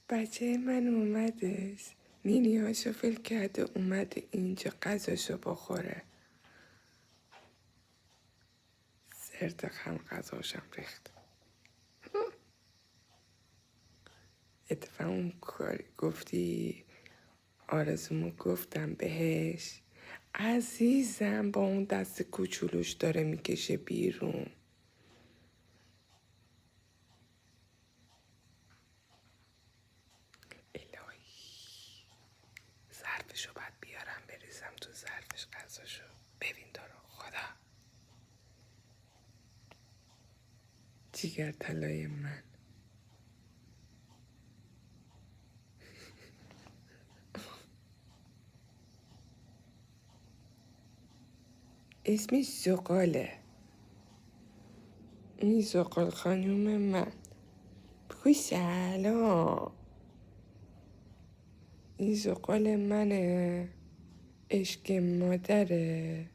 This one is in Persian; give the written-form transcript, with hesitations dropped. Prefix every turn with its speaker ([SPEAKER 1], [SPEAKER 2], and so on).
[SPEAKER 1] بچه من اومدش، نینی هاشو فیل کرده اومده اینجا غذاشو بخوره. زرتق غذاشم ریخت. اتفاقا اون کاری گفتی آرزومو گفتم بهش، عزیزم با اون دست کوچولوش داره میکشه بیرون. الهی ظرفشو باید بیارم بریزم تو ظرفش غذاشو. ببین دارو خدا. جیگر طلای من. اسمش زغاله. این زغال خانوم من. بگوی سلام. این زغال منه. عشق مادره.